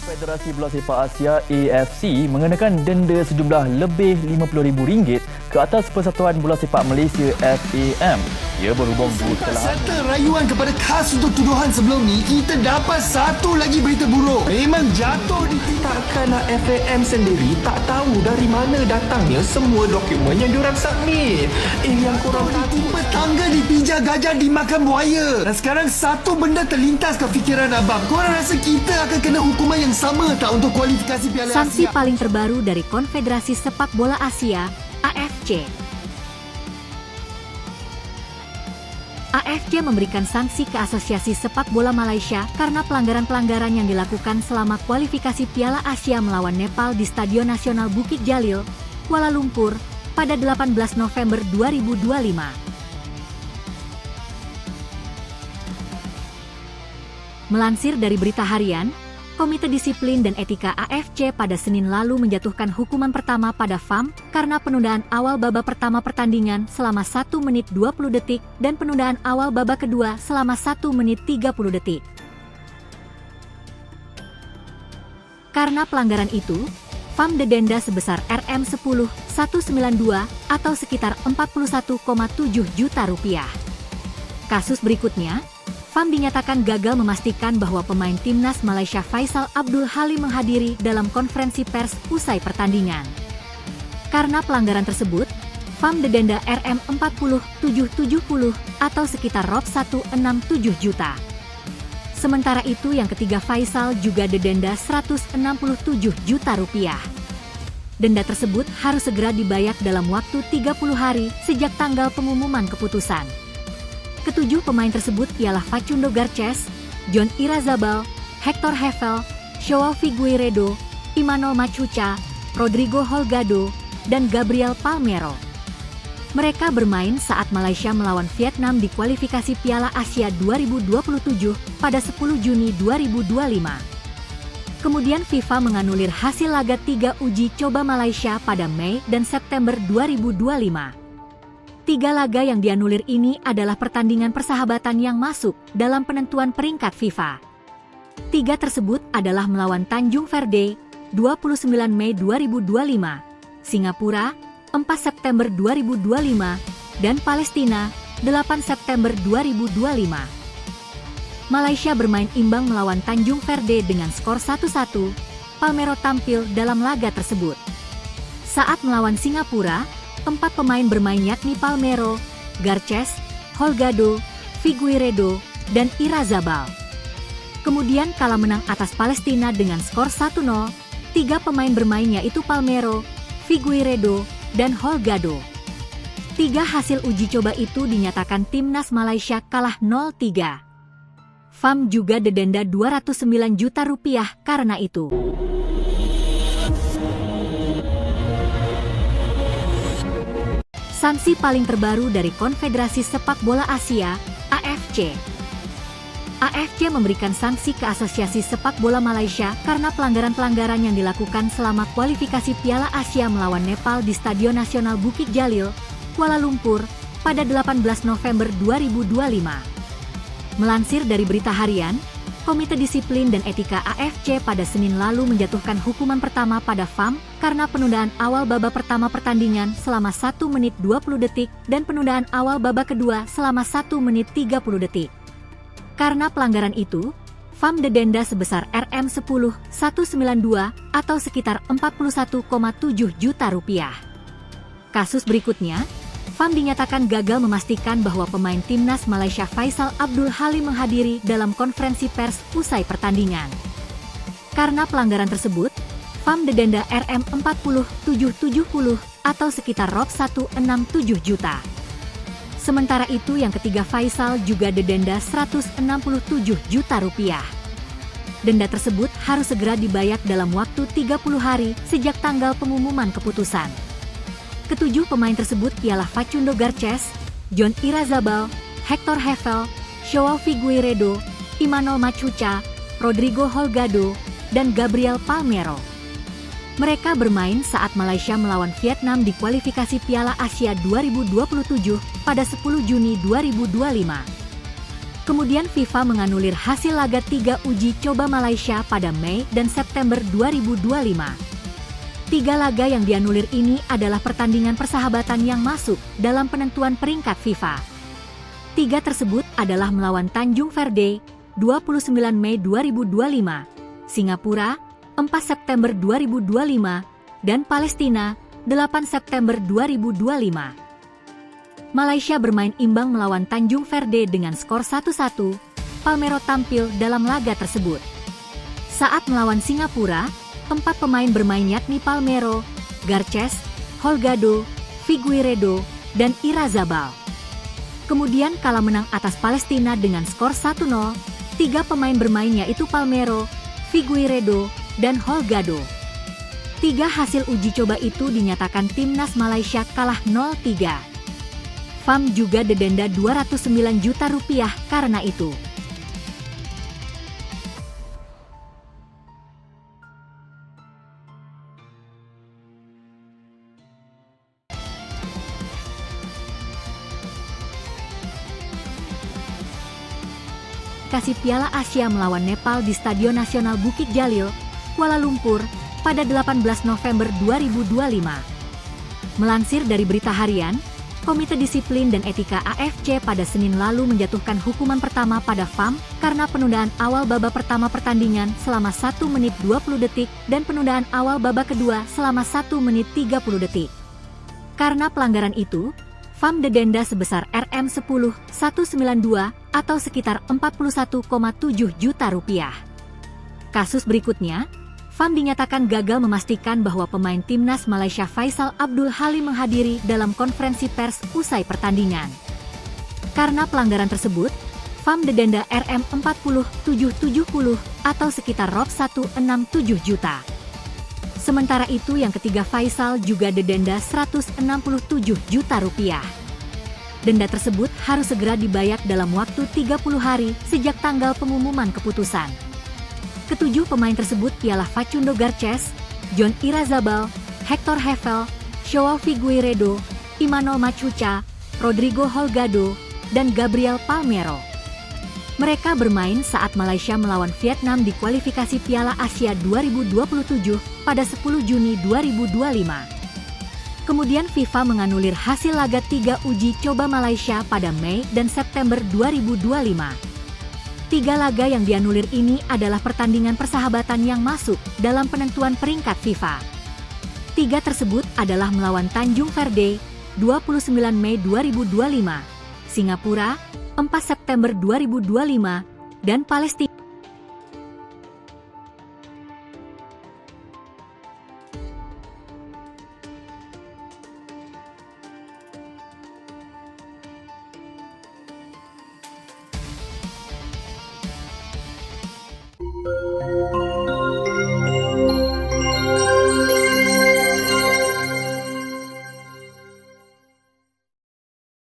Federasi Bola Sepak Asia AFC mengenakan denda sejumlah lebih RM50,000 ke atas Persatuan Bola Sepak Malaysia FAM. Ia berhubung dua kesalahan. Serta rayuan kepada khas untuk tuduhan sebelum ni, kita dapat satu lagi berita buruk. Memang jatuh di Takkanlah FAM sendiri tak tahu dari mana datangnya semua dokumen yang diorang submit. Yang korang tiba tangga dipijak gajah dimakan buaya. Dan sekarang satu benda terlintas ke fikiran abang. Korang rasa kita akan kena hukuman yang sama tak untuk kualifikasi Piala Asia? Sanksi paling terbaru dari Konfederasi Sepak Bola Asia, AFC. AFC memberikan sanksi ke Asosiasi Sepak Bola Malaysia karena pelanggaran-pelanggaran yang dilakukan selama kualifikasi Piala Asia melawan Nepal di Stadion Nasional Bukit Jalil, Kuala Lumpur, pada 18 November 2025. Melansir dari Berita Harian, Komite Disiplin dan Etika AFC pada Senin lalu menjatuhkan hukuman pertama pada FAM karena penundaan awal babak pertama pertandingan selama 1 menit 20 detik dan penundaan awal babak kedua selama 1 menit 30 detik. Karena pelanggaran itu, FAM didenda sebesar RM10.192 atau sekitar Rp41,7 juta. Kasus berikutnya, FAM dinyatakan gagal memastikan bahwa pemain timnas Malaysia Faisal Abdul Halim menghadiri dalam konferensi pers usai pertandingan. Karena pelanggaran tersebut, FAM didenda RM40.770 atau sekitar Rp167 juta. Sementara itu yang ketiga Faisal juga didenda Rp167 juta. Denda tersebut harus segera dibayar dalam waktu 30 hari sejak tanggal pengumuman keputusan. Ketujuh pemain tersebut ialah Facundo Garces, John Irazabal, Hector Hefel, Joao Figueiredo, Imanol Machuca, Rodrigo Holgado, dan Gabriel Palmero. Mereka bermain saat Malaysia melawan Vietnam di kualifikasi Piala Asia 2027 pada 10 Juni 2025. Kemudian FIFA menganulir hasil laga 3 uji coba Malaysia pada Mei dan September 2025. 3 laga yang dianulir ini adalah pertandingan persahabatan yang masuk dalam penentuan peringkat FIFA. 3 tersebut adalah melawan Tanjung Verde, 29 Mei 2025, Singapura, 4 September 2025, dan Palestina, 8 September 2025. Malaysia bermain imbang melawan Tanjung Verde dengan skor 1-1, Palmero tampil dalam laga tersebut. Saat melawan Singapura, 4 pemain bermain yakni Palmero, Garces, Holgado, Figueiredo, dan Irazabal. Kemudian kala menang atas Palestina dengan skor 1-0, 3 pemain bermain yaitu Palmero, Figueiredo, dan Holgado. 3 hasil uji coba itu dinyatakan timnas Malaysia kalah 0-3. FAM juga didenda Rp209 juta karena itu. Sanksi paling terbaru dari Konfederasi Sepak Bola Asia, AFC. AFC memberikan sanksi ke Asosiasi Sepak Bola Malaysia karena pelanggaran-pelanggaran yang dilakukan selama kualifikasi Piala Asia melawan Nepal di Stadion Nasional Bukit Jalil, Kuala Lumpur, pada 18 November 2025. Melansir dari Berita Harian, Komite Disiplin dan Etika AFC pada Senin lalu menjatuhkan hukuman pertama pada FAM karena penundaan awal babak pertama pertandingan selama 1 menit 20 detik dan penundaan awal babak kedua selama 1 menit 30 detik. Karena pelanggaran itu, FAM didenda sebesar RM10.192 atau sekitar Rp41,7 juta. Kasus berikutnya, FAM dinyatakan gagal memastikan bahwa pemain timnas Malaysia Faisal Abdul Halim menghadiri dalam konferensi pers usai pertandingan. Karena pelanggaran tersebut, FAM didenda RM40.770 atau sekitar Rp167 juta. Sementara itu yang ketiga Faisal juga didenda Rp167 juta. Denda tersebut harus segera dibayar dalam waktu 30 hari sejak tanggal pengumuman keputusan. Ketujuh pemain tersebut ialah Facundo Garces, John Irazabal, Hector Hefel, Joao Figueiredo, Imanol Machuca, Rodrigo Holgado, dan Gabriel Palmero. Mereka bermain saat Malaysia melawan Vietnam di kualifikasi Piala Asia 2027 pada 10 Juni 2025. Kemudian FIFA menganulir hasil laga 3 uji coba Malaysia pada Mei dan September 2025. 3 laga yang dianulir ini adalah pertandingan persahabatan yang masuk dalam penentuan peringkat FIFA. 3 tersebut adalah melawan Tanjung Verde, 29 Mei 2025, Singapura, 4 September 2025, dan Palestina, 8 September 2025. Malaysia bermain imbang melawan Tanjung Verde dengan skor 1-1, Palmero tampil dalam laga tersebut. Saat melawan Singapura, 4 pemain bermain yakni Palmero, Garces, Holgado, Figueiredo, dan Irazabal. Kemudian kala menang atas Palestina dengan skor 1-0, 3 pemain bermain yaitu Palmero, Figueiredo, dan Holgado. 3 hasil uji coba itu dinyatakan timnas Malaysia kalah 0-3. FAM juga didenda Rp209 juta karena itu. Kualifikasi Piala Asia melawan Nepal di Stadion Nasional Bukit Jalil, Kuala Lumpur, pada 18 November 2025. Melansir dari Berita Harian, Komite Disiplin dan Etika AFC pada Senin lalu menjatuhkan hukuman pertama pada FAM karena penundaan awal babak pertama pertandingan selama 1 menit 20 detik dan penundaan awal babak kedua selama 1 menit 30 detik. Karena pelanggaran itu, FAM didenda sebesar Rm10.192 atau sekitar Rp41,7 juta. Kasus berikutnya, FAM dinyatakan gagal memastikan bahwa pemain timnas Malaysia Faisal Abdul Halim menghadiri dalam konferensi pers usai pertandingan. Karena pelanggaran tersebut, FAM didenda Rm40.770 atau sekitar Rp167 juta. Sementara itu yang ketiga Faisal juga didenda Rp167 juta. Denda tersebut harus segera dibayar dalam waktu 30 hari sejak tanggal pengumuman keputusan. Ketujuh pemain tersebut ialah Facundo Garces, John Irazabal, Hector Hevel, Joao Figueiredo, Imanol Machuca, Rodrigo Holgado, dan Gabriel Palmero. Mereka bermain saat Malaysia melawan Vietnam di kualifikasi Piala Asia 2027 pada 10 Juni 2025. Kemudian FIFA menganulir hasil laga 3 uji coba Malaysia pada Mei dan September 2025. 3 laga yang dianulir ini adalah pertandingan persahabatan yang masuk dalam penentuan peringkat FIFA. 3 tersebut adalah melawan Tanjung Verde, 29 Mei 2025, Singapura, 4 September 2025, dan Palestina.